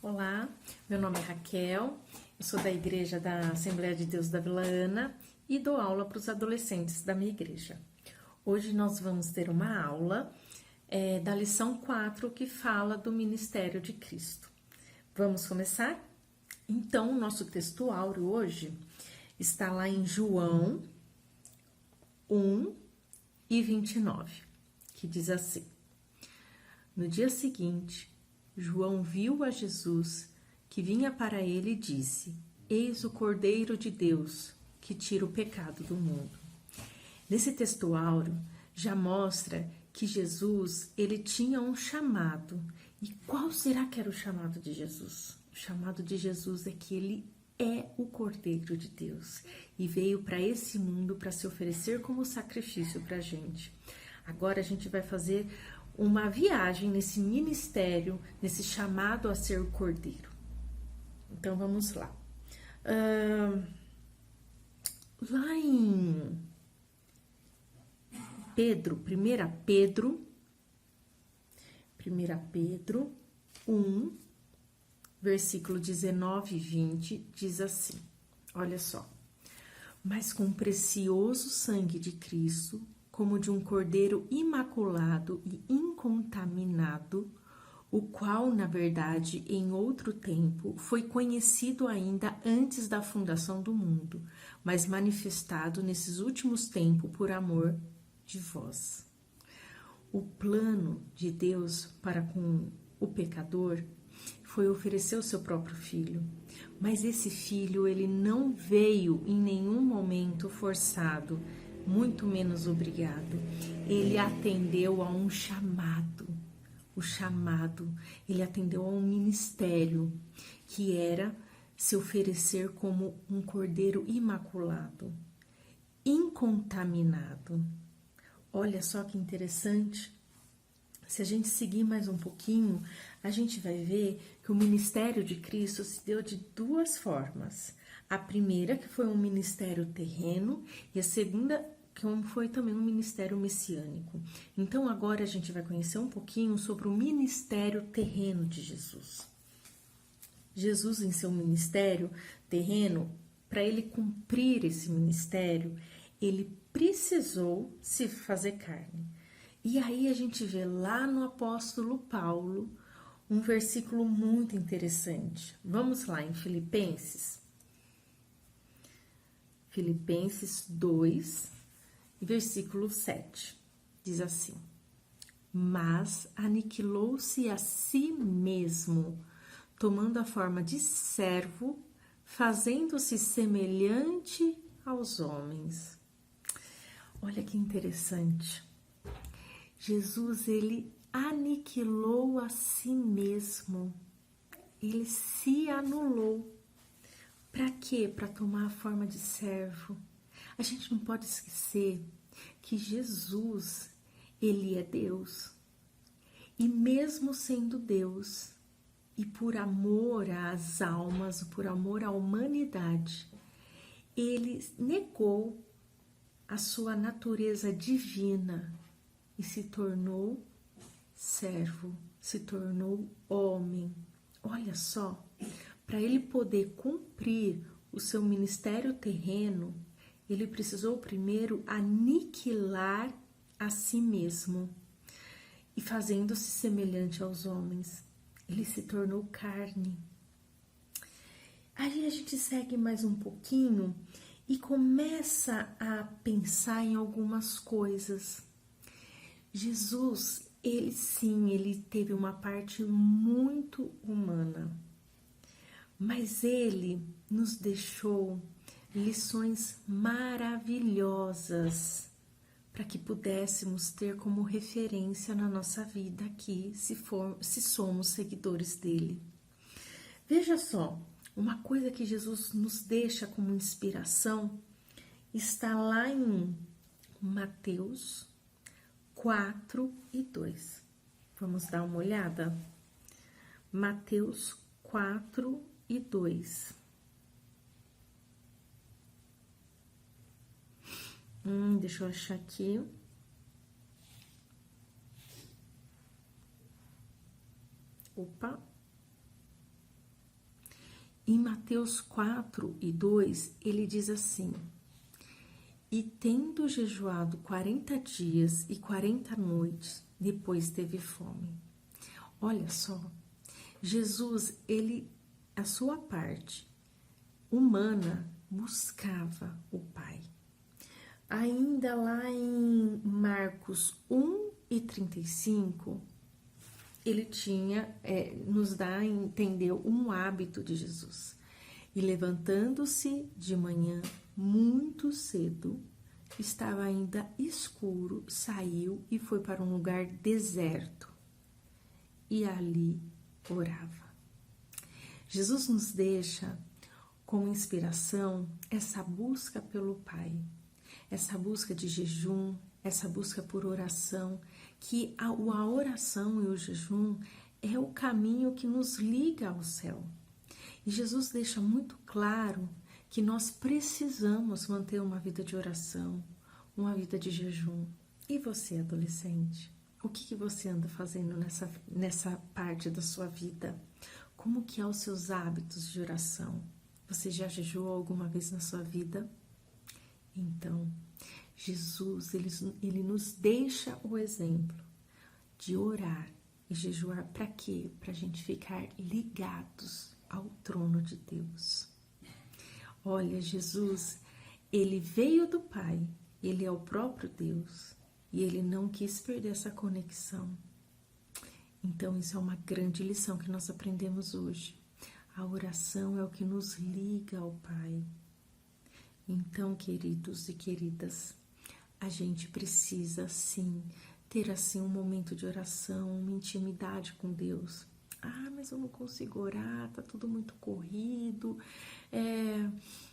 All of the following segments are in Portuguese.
Olá, meu nome é Raquel, eu sou da Igreja da Assembleia de Deus da Vila Ana e dou aula para os adolescentes da minha igreja. Hoje nós vamos ter uma aula da lição 4 que fala do Ministério de Cristo. Vamos começar? Então, o nosso texto áureo hoje está lá em João 1:29, que diz assim: No dia seguinte, João viu a Jesus que vinha para ele e disse: Eis o Cordeiro de Deus que tira o pecado do mundo. Nesse texto áureo já mostra que Jesus, ele tinha um chamado. E qual será que era o chamado de Jesus? O chamado de Jesus é que ele é o Cordeiro de Deus e veio para esse mundo para se oferecer como sacrifício para a gente. Agora a gente vai fazer uma viagem nesse ministério, nesse chamado a ser o Cordeiro. Então vamos lá. Lá em Pedro, 1 Pedro 1, versículo 19 e 20, diz assim, olha só. Mas com o precioso sangue de Cristo, como de um cordeiro imaculado e incontaminado, o qual, na verdade, em outro tempo, foi conhecido ainda antes da fundação do mundo, mas manifestado nesses últimos tempos por amor de vós. O plano de Deus para com o pecador foi oferecer o seu próprio filho, mas esse filho ele não veio em nenhum momento forçado, muito menos obrigado. Ele atendeu a um chamado, ele atendeu a um ministério que era se oferecer como um cordeiro imaculado, incontaminado. Olha só que interessante. Se a gente seguir mais um pouquinho, a gente vai ver que o ministério de Cristo se deu de duas formas. A primeira, que foi um ministério terreno, e a segunda, que foi também um ministério messiânico. Então, agora a gente vai conhecer um pouquinho sobre o ministério terreno de Jesus. Jesus, em seu ministério terreno, para ele cumprir esse ministério, ele precisou se fazer carne. E aí a gente vê lá no apóstolo Paulo um versículo muito interessante. Vamos lá em Filipenses 2, versículo 7. Diz assim: Mas aniquilou-se a si mesmo, tomando a forma de servo, fazendo-se semelhante aos homens. Olha que interessante. Jesus, ele aniquilou a si mesmo. Ele se anulou. Para quê? Para tomar a forma de servo. A gente não pode esquecer que Jesus, ele é Deus. E mesmo sendo Deus, e por amor às almas, por amor à humanidade, ele negou a sua natureza divina e se tornou servo, se tornou homem. Olha só, para ele poder cumprir o seu ministério terreno, ele precisou primeiro aniquilar a si mesmo e fazendo-se semelhante aos homens, ele se tornou carne. Aí a gente segue mais um pouquinho e começa a pensar em algumas coisas. Jesus, ele teve uma parte muito humana, mas ele nos deixou lições maravilhosas para que pudéssemos ter como referência na nossa vida aqui, se somos seguidores dele. Veja só, uma coisa que Jesus nos deixa como inspiração está lá em Mateus 4:2. Vamos dar uma olhada? Mateus 4:2. Deixa eu achar aqui. Opa. Em Mateus 4:2, ele diz assim: e tendo jejuado 40 dias e 40 noites, depois teve fome. Olha só, Jesus, a sua parte humana, buscava o Pai. Ainda lá em Marcos 1:35, ele nos dá a entender um hábito de Jesus. E levantando-se de manhã, muito cedo, estava ainda escuro, saiu e foi para um lugar deserto. E ali orava. Jesus nos deixa como inspiração essa busca pelo Pai, essa busca de jejum, essa busca por oração, que a oração e o jejum é o caminho que nos liga ao céu. E Jesus deixa muito claro que nós precisamos manter uma vida de oração, uma vida de jejum. E você, adolescente? O que você anda fazendo nessa parte da sua vida? Como que é os seus hábitos de oração? Você já jejuou alguma vez na sua vida? Então, Jesus, ele nos deixa o exemplo de orar e jejuar para quê? Para a gente ficar ligados ao trono de Deus. Olha, Jesus, ele veio do Pai, ele é o próprio Deus e ele não quis perder essa conexão. Então, isso é uma grande lição que nós aprendemos hoje. A oração é o que nos liga ao Pai. Então, queridos e queridas, a gente precisa, sim, ter assim um momento de oração, uma intimidade com Deus. Ah, mas eu não consigo orar, tá tudo muito corrido,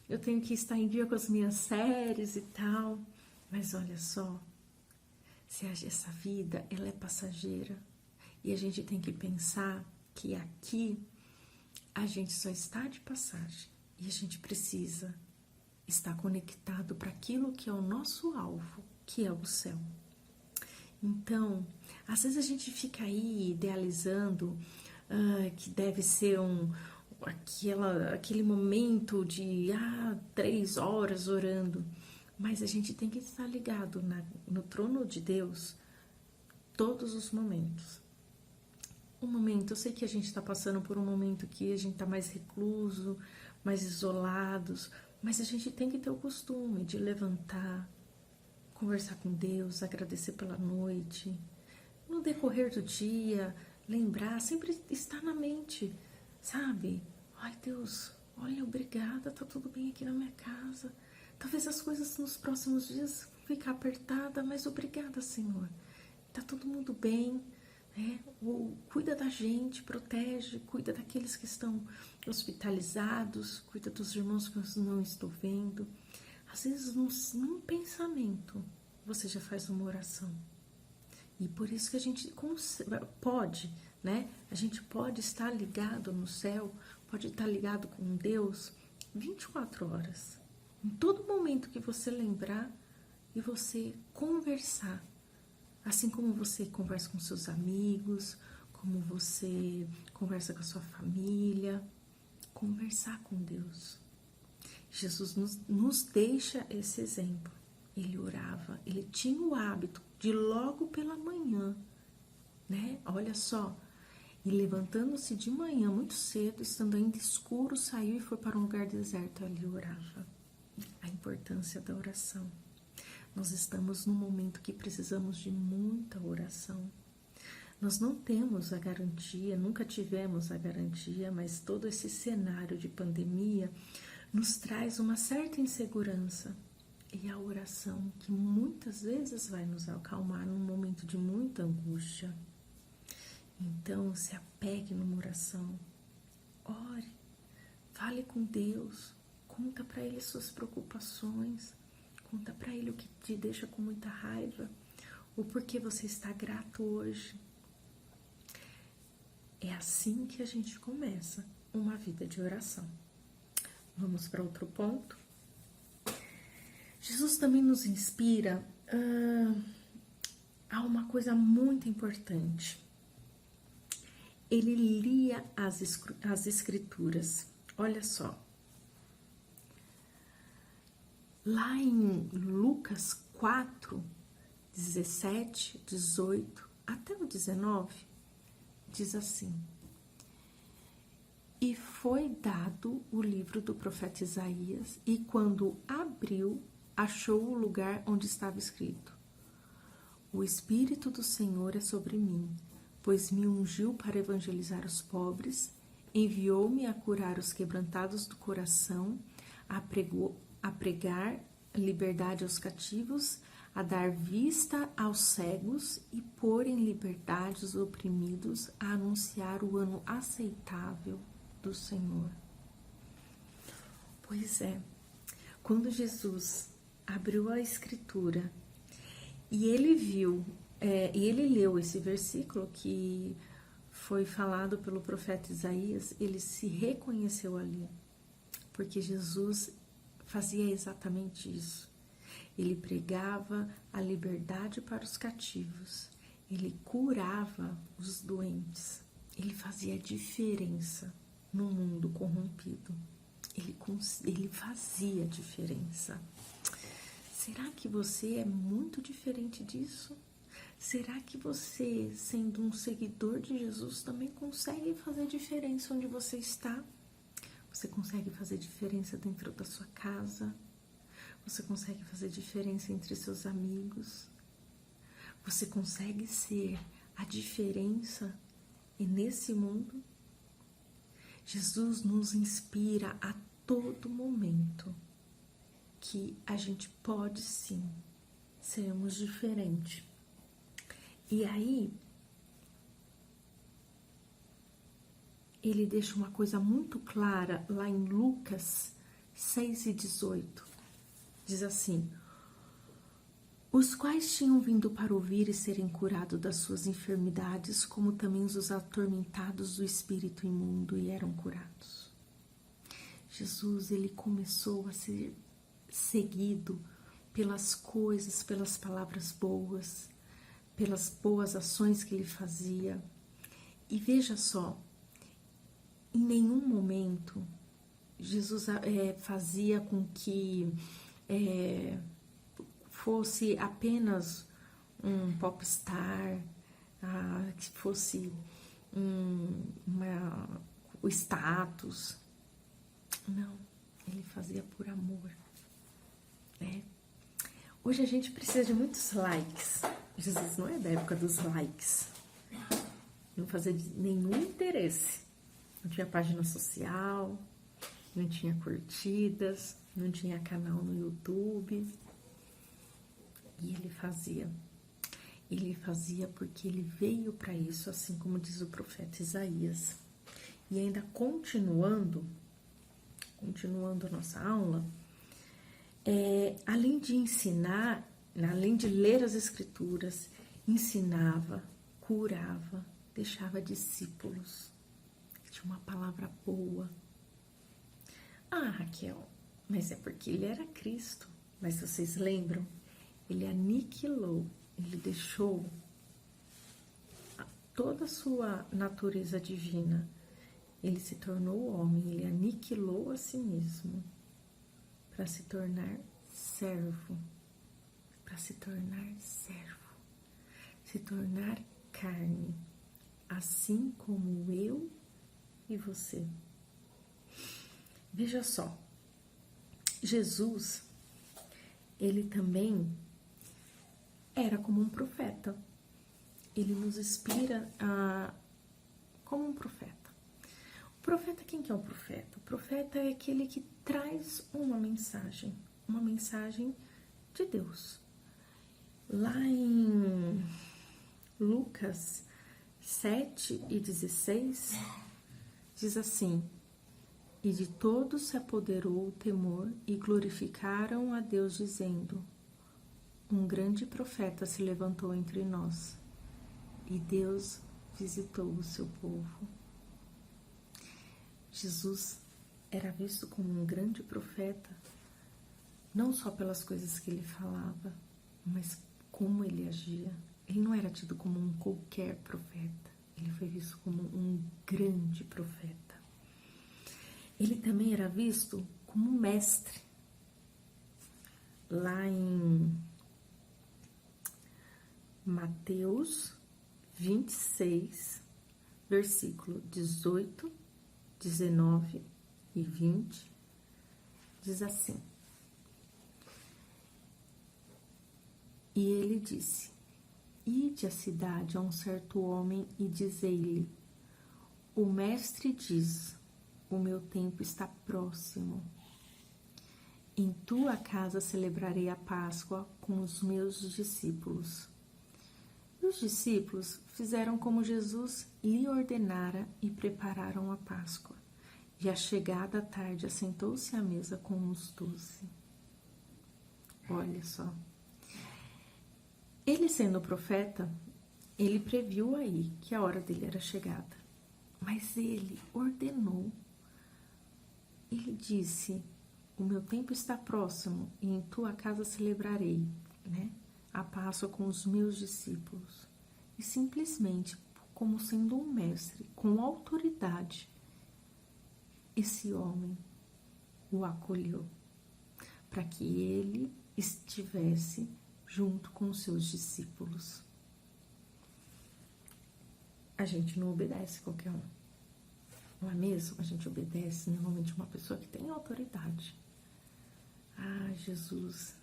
eu tenho que estar em dia com as minhas séries e tal. Mas olha só, se essa vida, ela é passageira. E a gente tem que pensar que aqui a gente só está de passagem. E a gente precisa estar conectado para aquilo que é o nosso alvo, que é o céu. Então, às vezes a gente fica aí idealizando que deve ser aquele momento de 3 horas orando. Mas a gente tem que estar ligado no trono de Deus todos os momentos. Eu sei que a gente está passando por um momento que a gente está mais recluso, mais isolados, mas a gente tem que ter o costume de levantar, conversar com Deus, agradecer pela noite. No decorrer do dia, lembrar, sempre estar na mente, sabe? Ai, Deus, olha, obrigada, tá tudo bem aqui na minha casa. Talvez as coisas nos próximos dias ficar apertada, mas obrigada, Senhor. Tá todo mundo bem, né? Cuida da gente, protege, cuida daqueles que estão hospitalizados, cuida dos irmãos que eu não estou vendo. Às vezes, num pensamento, você já faz uma oração. E por isso que a gente pode, né? A gente pode estar ligado no céu, pode estar ligado com Deus 24 horas. Em todo momento que você lembrar e você conversar. Assim como você conversa com seus amigos, como você conversa com a sua família. Conversar com Deus. Jesus nos deixa esse exemplo. Ele orava, ele tinha o hábito de logo pela manhã, né? Olha só, e levantando-se de manhã muito cedo, estando ainda escuro, saiu e foi para um lugar deserto, ali orava. A importância da oração. Nós estamos num momento que precisamos de muita oração. Nós não temos a garantia, nunca tivemos a garantia, mas todo esse cenário de pandemia nos traz uma certa insegurança. E a oração, que muitas vezes vai nos acalmar num momento de muita angústia. Então, se apegue numa oração. Ore, fale com Deus, conta para Ele suas preocupações, conta para Ele o que te deixa com muita raiva, o porquê você está grato hoje. É assim que a gente começa uma vida de oração. Vamos para outro ponto. Jesus também nos inspira a uma coisa muito importante. Ele lia as escrituras. olha só. Lá em Lucas 4, 17, 18 até o 19, diz assim: E foi dado o livro do profeta Isaías, e quando abriu, achou o lugar onde estava escrito: O Espírito do Senhor é sobre mim, pois me ungiu para evangelizar os pobres, enviou-me a curar os quebrantados do coração, a pregar liberdade aos cativos, a dar vista aos cegos e pôr em liberdade os oprimidos, a anunciar o ano aceitável do Senhor. Pois é, quando Jesus abriu a Escritura e ele viu, e ele leu esse versículo que foi falado pelo profeta Isaías, ele se reconheceu ali, porque Jesus fazia exatamente isso. Ele pregava a liberdade para os cativos, ele curava os doentes, ele fazia diferença no mundo corrompido. Ele fazia diferença. Será que você é muito diferente disso? Será que você, sendo um seguidor de Jesus, também consegue fazer diferença onde você está? Você consegue fazer diferença dentro da sua casa? Você consegue fazer diferença entre seus amigos? Você consegue ser a diferença nesse mundo? Jesus nos inspira a todo momento que a gente pode sim sermos diferentes. E aí, ele deixa uma coisa muito clara lá em Lucas 6:18. Diz assim: Os quais tinham vindo para ouvir e serem curados das suas enfermidades, como também os atormentados do espírito imundo, e eram curados. Jesus, ele começou a ser seguido pelas coisas, pelas palavras boas, pelas boas ações que ele fazia. E veja só, em nenhum momento Jesus fazia com que fosse apenas um popstar, que fosse o status. Não, ele fazia por amor. Hoje a gente precisa de muitos likes. Jesus não é da época dos likes. Não fazia nenhum interesse. Não tinha página social, não tinha curtidas, não tinha canal no YouTube. E ele fazia. Ele fazia porque ele veio para isso, assim como diz o profeta Isaías. E ainda continuando a nossa aula, além de ensinar, além de ler as escrituras, ensinava, curava, deixava discípulos. Tinha uma palavra boa. Ah, Raquel, mas é porque ele era Cristo. Mas vocês lembram? Ele aniquilou, ele deixou toda a sua natureza divina. Ele se tornou homem, ele aniquilou a si mesmo para se tornar servo, se tornar carne, assim como eu e você. Veja só, Jesus, ele também era como um profeta. Ele nos inspira como um profeta. O profeta, quem que é o profeta? O profeta é aquele que traz uma mensagem de Deus. Lá em Lucas 7:16, diz assim: E de todos se apoderou o temor e glorificaram a Deus, dizendo: Um grande profeta se levantou entre nós, e Deus visitou o seu povo. Jesus era visto como um grande profeta, não só pelas coisas que ele falava, mas como ele agia. Ele não era tido como um qualquer profeta, ele foi visto como um grande profeta. Ele também era visto como mestre. Lá em Mateus 26, versículo 18, 19 e 20, diz assim: E ele disse: Ide à cidade a um certo homem e dizei-lhe: O mestre diz, o meu tempo está próximo. Em tua casa celebrarei a Páscoa com os meus discípulos. E os discípulos fizeram como Jesus lhe ordenara e prepararam a Páscoa. E à chegada à tarde assentou-se à mesa com os 12. Olha só. Ele, sendo profeta, ele previu aí que a hora dele era chegada. Mas ele ordenou, ele disse: o meu tempo está próximo e em tua casa celebrarei, né, a Páscoa com os meus discípulos. E simplesmente, como sendo um mestre, com autoridade, esse homem o acolheu, para que ele estivesse junto com os seus discípulos. A gente não obedece qualquer um, não é mesmo? A gente obedece normalmente uma pessoa que tem autoridade. Ah, Jesus,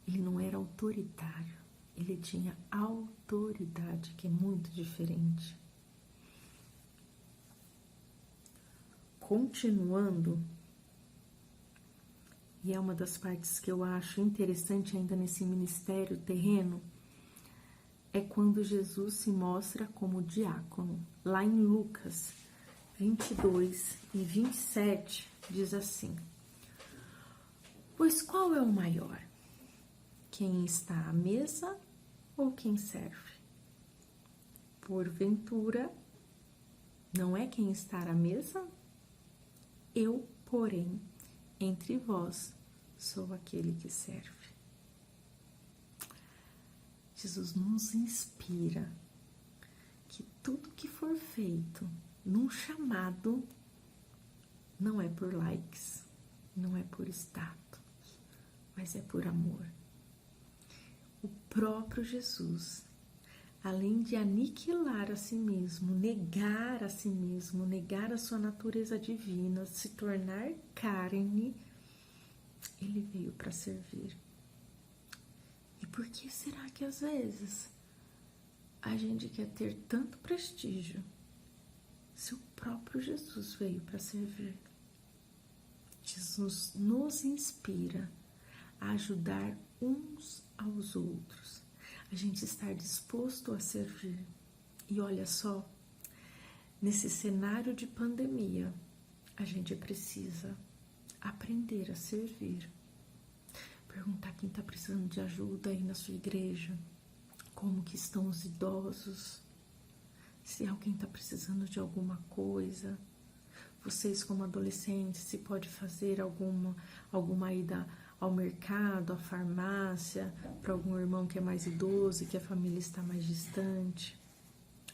ele não era autoritário, ele tinha autoridade, que é muito diferente. Continuando, e é uma das partes que eu acho interessante ainda nesse ministério terreno, é quando Jesus se mostra como diácono. Lá em Lucas 22 e 27, diz assim: Pois qual é o maior? Quem está à mesa ou quem serve? Porventura, não é quem está à mesa? Eu, porém, entre vós, sou aquele que serve. Jesus nos inspira que tudo que for feito num chamado não é por likes, não é por status, mas é por amor. O próprio Jesus, além de aniquilar a si mesmo, negar a si mesmo, negar a sua natureza divina, se tornar carne, ele veio para servir. E por que será que às vezes a gente quer ter tanto prestígio se o próprio Jesus veio para servir? Jesus nos inspira a ajudar uns aos outros, a gente estar disposto a servir. E olha só, nesse cenário de pandemia, a gente precisa aprender a servir. Perguntar quem está precisando de ajuda aí na sua igreja, como que estão os idosos, se alguém está precisando de alguma coisa. Vocês como adolescentes, se pode fazer alguma ida ao mercado, à farmácia, para algum irmão que é mais idoso e que a família está mais distante.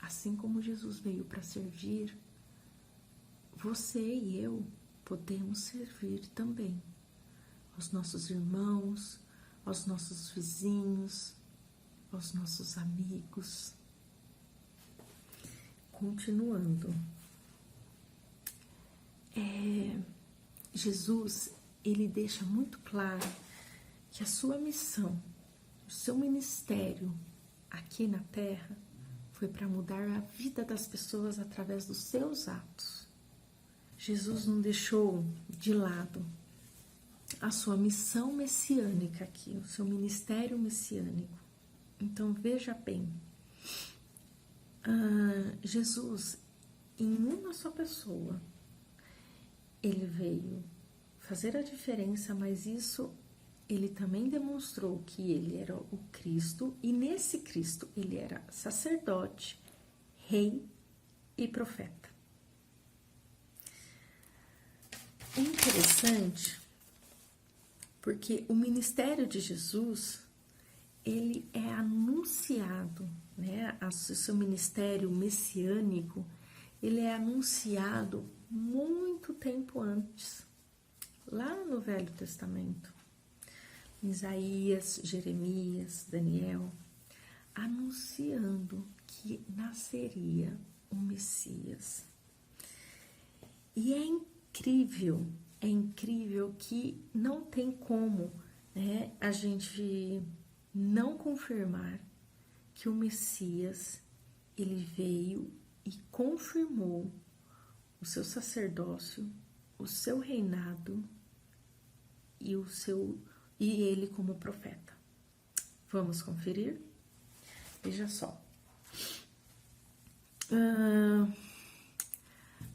Assim como Jesus veio para servir, você e eu podemos servir também aos nossos irmãos, aos nossos vizinhos, aos nossos amigos. Continuando, Jesus, ele deixa muito claro que a sua missão, o seu ministério aqui na Terra foi para mudar a vida das pessoas através dos seus atos. Jesus não deixou de lado a sua missão messiânica aqui, o seu ministério messiânico. Então, veja bem, Jesus, em uma só pessoa, ele veio fazer a diferença, mas isso ele também demonstrou que ele era o Cristo, e nesse Cristo ele era sacerdote, rei e profeta. É interessante porque o ministério de Jesus, ele é anunciado, né? O seu ministério messiânico, ele é anunciado muito tempo antes, lá no Velho Testamento, Isaías, Jeremias, Daniel, anunciando que nasceria um Messias. E é incrível que não tem como, né, a gente não confirmar que o Messias, ele veio e confirmou o seu sacerdócio, o seu reinado e ele como profeta. Vamos conferir? Veja só.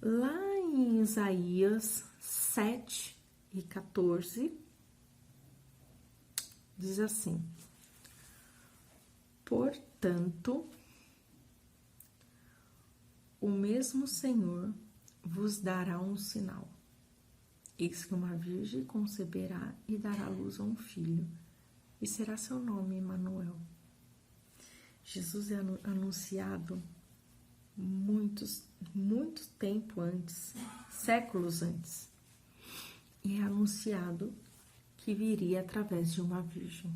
Lá em Isaías 7:14, diz assim: portanto, o mesmo Senhor vos dará um sinal. Eis que uma virgem conceberá e dará à luz a um filho, e será seu nome Emanuel. Jesus é anunciado muito tempo antes, séculos antes, e é anunciado que viria através de uma virgem.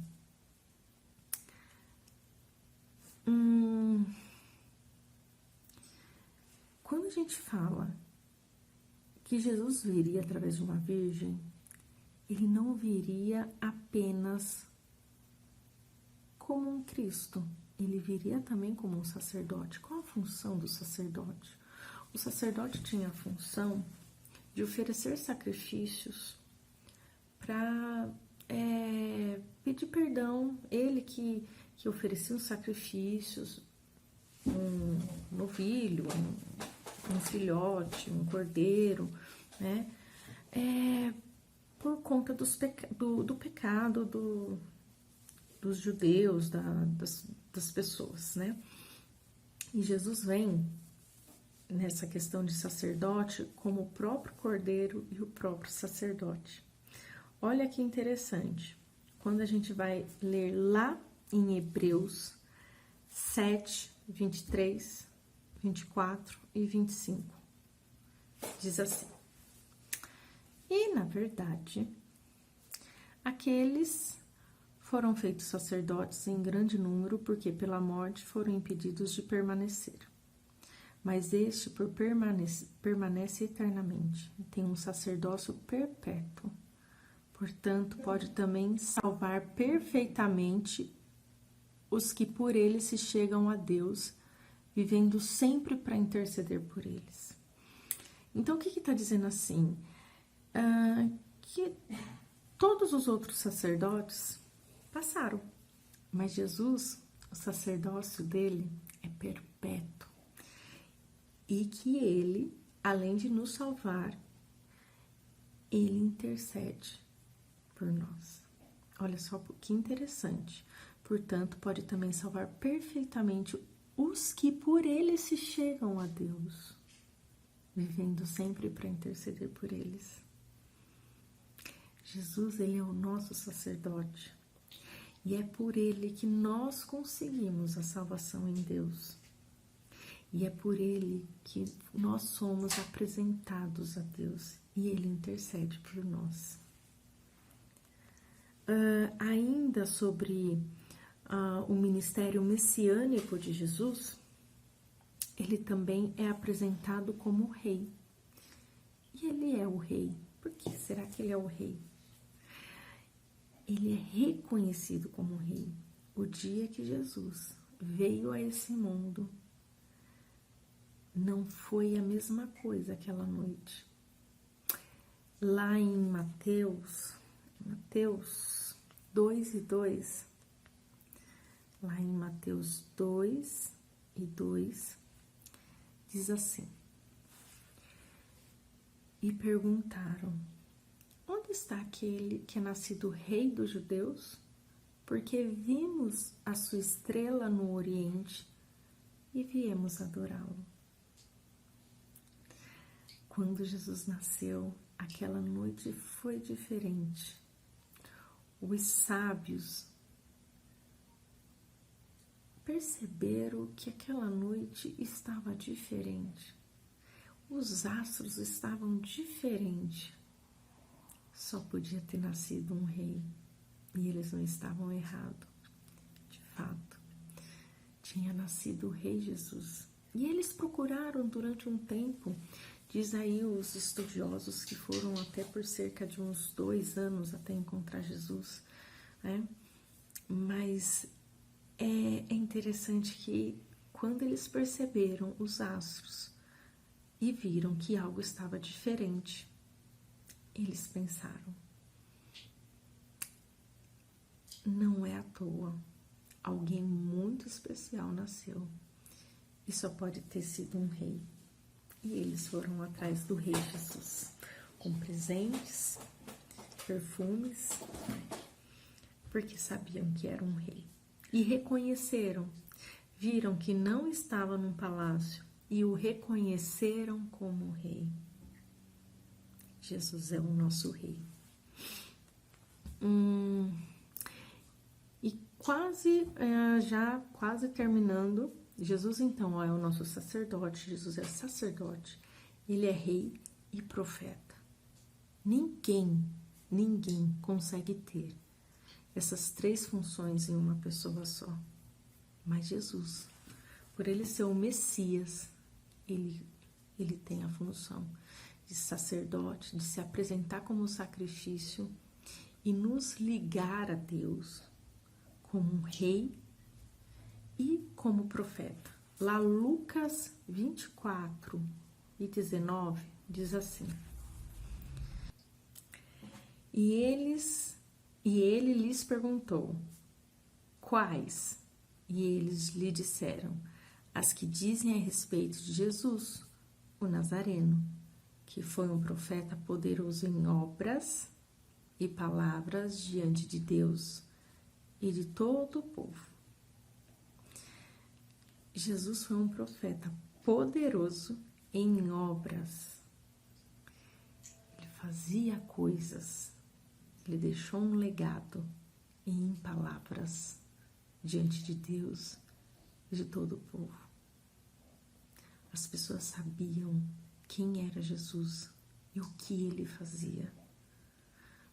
Quando a gente fala que Jesus viria através de uma virgem, ele não viria apenas como um Cristo, ele viria também como um sacerdote. Qual a função do sacerdote? O sacerdote tinha a função de oferecer sacrifícios para pedir perdão. Ele que oferecia os sacrifícios, um novilho, um filhote, um cordeiro, né? Por conta do pecado dos judeus, das pessoas, né? E Jesus vem nessa questão de sacerdote como o próprio cordeiro e o próprio sacerdote. Olha que interessante, quando a gente vai ler lá em Hebreus 7:23, 24 e 25, diz assim: e, na verdade, aqueles foram feitos sacerdotes em grande número, porque pela morte foram impedidos de permanecer. Mas este, por permanece eternamente, tem um sacerdócio perpétuo. Portanto, pode também salvar perfeitamente os que por ele se chegam a Deus, vivendo sempre para interceder por eles. Então, o que está dizendo assim? Que todos os outros sacerdotes passaram, mas Jesus, o sacerdócio dele é perpétuo. E que ele, além de nos salvar, ele intercede por nós. Olha só que interessante. Portanto, pode também salvar perfeitamente os que por ele se chegam a Deus, vivendo sempre para interceder por eles. Jesus, ele é o nosso sacerdote. E é por ele que nós conseguimos a salvação em Deus. E é por ele que nós somos apresentados a Deus. E ele intercede por nós. Ainda sobre o ministério messiânico de Jesus, ele também é apresentado como rei. E ele é o rei. Por que será que ele é o rei? Ele é reconhecido como rei. O dia que Jesus veio a esse mundo, não foi a mesma coisa aquela noite. Lá em Mateus 2:2, lá em Mateus 2:2, diz assim: e perguntaram: onde está aquele que é nascido rei dos judeus? Porque vimos a sua estrela no Oriente e viemos adorá-lo. Quando Jesus nasceu, aquela noite foi diferente. Os sábios perceberam que aquela noite estava diferente. os astros estavam diferentes. Só podia ter nascido um rei. E eles não estavam errados. De fato, tinha nascido o Rei Jesus. E eles procuraram durante um tempo, diz aí os estudiosos que foram até por cerca de uns 2 anos até encontrar Jesus, né? Mas é interessante que quando eles perceberam os astros e viram que algo estava diferente, eles pensaram, não é à toa, alguém muito especial nasceu e só pode ter sido um rei. E eles foram atrás do Rei Jesus, com presentes, perfumes, porque sabiam que era um rei. E reconheceram, viram que não estava num palácio e o reconheceram como rei. Jesus é o nosso rei. E quase terminando, Jesus então é o nosso sacerdote, Jesus é sacerdote, ele é rei e profeta. Ninguém consegue ter essas 3 funções em uma pessoa só. Mas Jesus, por ele ser o Messias, ele tem a função de sacerdote, de se apresentar como sacrifício e nos ligar a Deus como um rei e como profeta. Lá Lucas 24:19 diz assim: E ele lhes perguntou, quais? E eles lhe disseram, as que dizem a respeito de Jesus, o Nazareno, que foi um profeta poderoso em obras e palavras diante de Deus e de todo o povo. Jesus foi um profeta poderoso em obras. Ele fazia coisas, ele deixou um legado em palavras diante de Deus e de todo o povo. As pessoas sabiam quem era Jesus e o que ele fazia,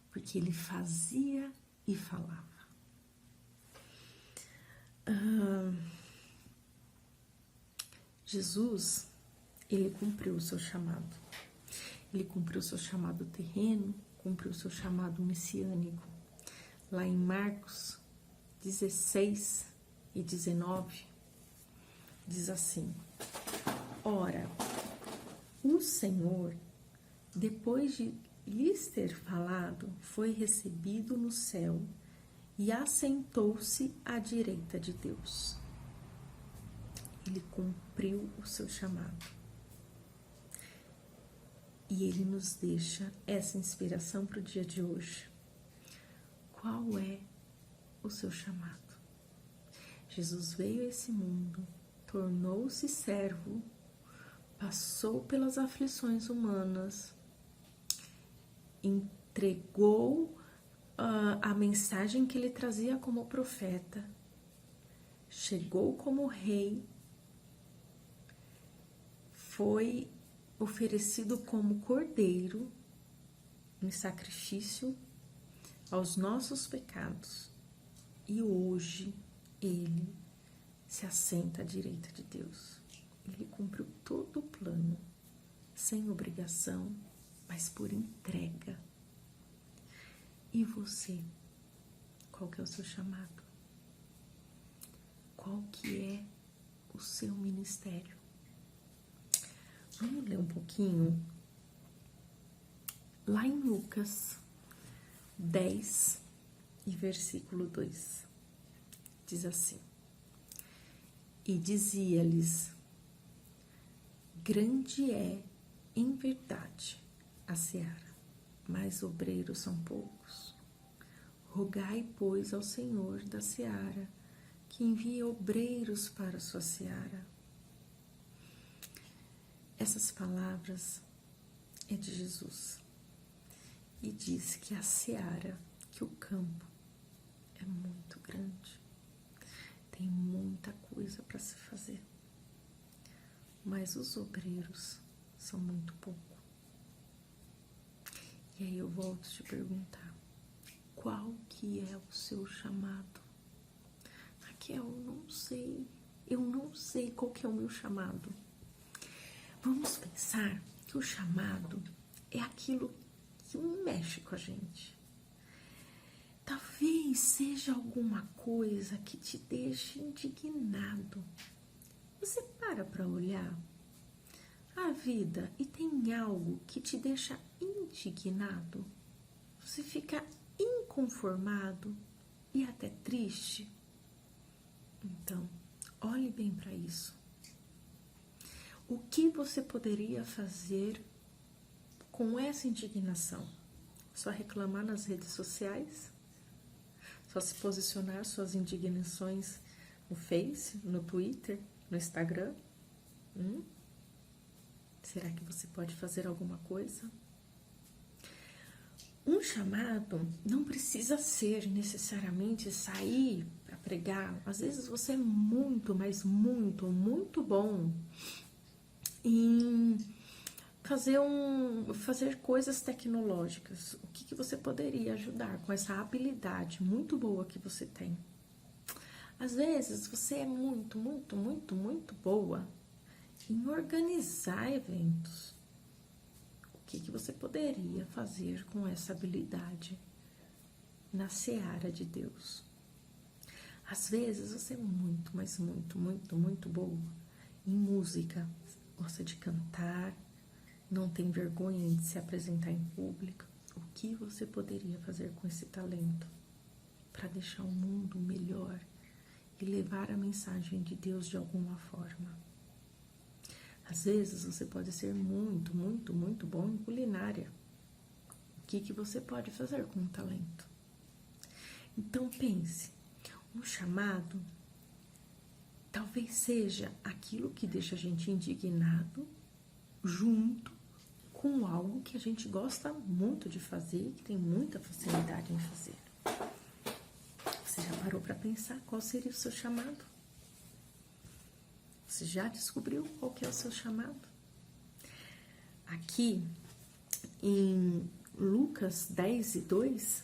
porque ele fazia e falava. Jesus, ele cumpriu o seu chamado. Ele cumpriu o seu chamado terreno, cumpriu o seu chamado messiânico. Lá em Marcos 16:19, diz assim: Ora, o Senhor, depois de lhes ter falado, foi recebido no céu e assentou-se à direita de Deus. Ele cumpriu o seu chamado. E ele nos deixa essa inspiração para o dia de hoje. Qual é o seu chamado? Jesus veio a esse mundo, tornou-se servo, passou pelas aflições humanas, entregou a mensagem que ele trazia como profeta, chegou como rei, foi oferecido como cordeiro em sacrifício aos nossos pecados. E hoje ele se assenta à direita de Deus. Ele cumpriu todo o plano, sem obrigação, mas por entrega. E você? Qual que é o seu chamado? Qual que é o seu ministério? Vamos ler um pouquinho lá em Lucas 10 e versículo 2. Diz assim: E dizia-lhes, grande é, em verdade, a seara, mas obreiros são poucos. Rogai, pois, ao Senhor da seara, que envie obreiros para a sua seara. Essas palavras é de Jesus. E diz que a seara, que o campo, é muito grande. Tem muita coisa para se fazer. Mas os obreiros são muito pouco. E aí eu volto a te perguntar, qual que é o seu chamado? Raquel, eu não sei qual que é o meu chamado. Vamos pensar que o chamado é aquilo que mexe com a gente. Talvez seja alguma coisa que te deixe indignado. Você para olhar a vida e tem algo que te deixa indignado? Você fica inconformado e até triste? Então, olhe bem para isso. O que você poderia fazer com essa indignação? Só reclamar nas redes sociais? Só se posicionar suas indignações no Face, no Twitter, no Instagram? Será que você pode fazer alguma coisa? Um chamado não precisa ser necessariamente sair para pregar. Às vezes você é muito, mas muito, muito bom em fazer coisas tecnológicas. O que você poderia ajudar com essa habilidade muito boa que você tem? Às vezes você é muito, muito, muito, muito boa em organizar eventos. O que você poderia fazer com essa habilidade na seara de Deus? Às vezes você é muito, mas muito, muito, muito boa em música. Gosta de cantar, não tem vergonha de se apresentar em público. O que você poderia fazer com esse talento para deixar o mundo melhor e levar a mensagem de Deus de alguma forma? Às vezes você pode ser muito, muito, muito bom em culinária. O que você pode fazer com o talento? Então pense, um chamado talvez seja aquilo que deixa a gente indignado, junto com algo que a gente gosta muito de fazer, que tem muita facilidade em fazer. Você já parou para pensar qual seria o seu chamado? Você já descobriu qual que é o seu chamado? Aqui, em Lucas 10:2,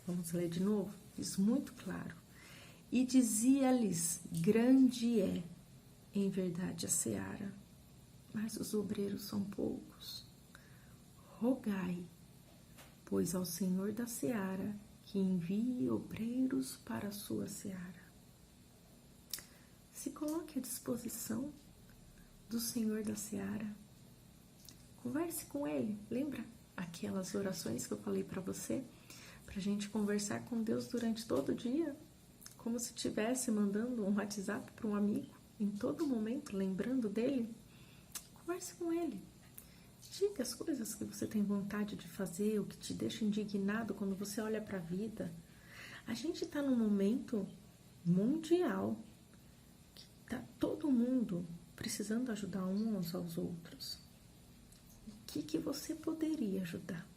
vamos ler de novo, diz muito claro. E dizia-lhes, grande é, em verdade, a seara, mas os obreiros são poucos. Rogai, pois, ao Senhor da seara, que envie obreiros para a sua seara. Se coloque à disposição do Senhor da seara. Converse com Ele. Lembra aquelas orações que eu falei para você? Para a gente conversar com Deus durante todo o dia? Como se estivesse mandando um WhatsApp para um amigo, em todo momento, lembrando dele. Converse com Ele. Diga as coisas que você tem vontade de fazer, o que te deixa indignado quando você olha para a vida. A gente está num momento mundial que está todo mundo precisando ajudar uns aos outros. O que você poderia ajudar?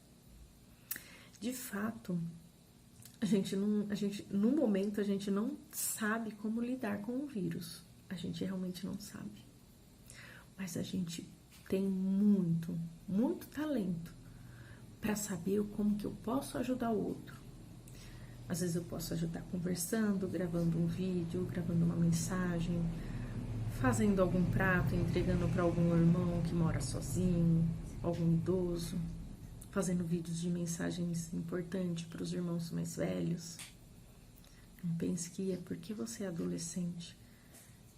De fato, no momento a gente não sabe como lidar com o vírus. A gente realmente não sabe. Mas a gente tem muito, muito talento para saber como que eu posso ajudar o outro. Às vezes eu posso ajudar conversando, gravando um vídeo, gravando uma mensagem, fazendo algum prato, entregando para algum irmão que mora sozinho, algum idoso, fazendo vídeos de mensagens importantes para os irmãos mais velhos. Não pense que é porque você é adolescente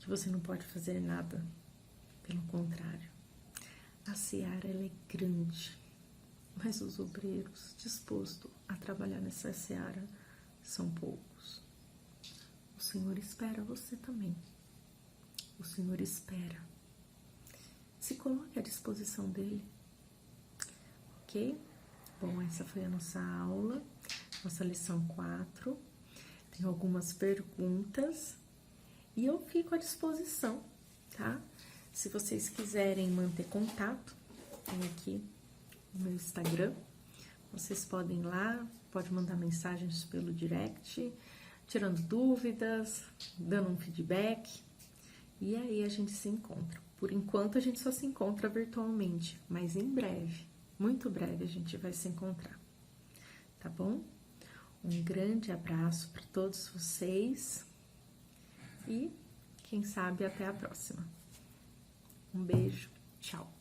que você não pode fazer nada. Pelo contrário, a seara ela é grande, mas os obreiros dispostos a trabalhar nessa seara são poucos. O Senhor espera você também. O Senhor espera. Se coloque à disposição dele. Ok? Bom, essa foi a nossa aula, nossa lição 4. Tem algumas perguntas e eu fico à disposição, tá? Se vocês quiserem manter contato, tem aqui o meu Instagram. Vocês podem ir lá, pode mandar mensagens pelo direct, tirando dúvidas, dando um feedback. E aí a gente se encontra. Por enquanto, a gente só se encontra virtualmente, mas em breve, muito breve, a gente vai se encontrar, tá bom? Um grande abraço para todos vocês e, quem sabe, até a próxima. Um beijo, tchau!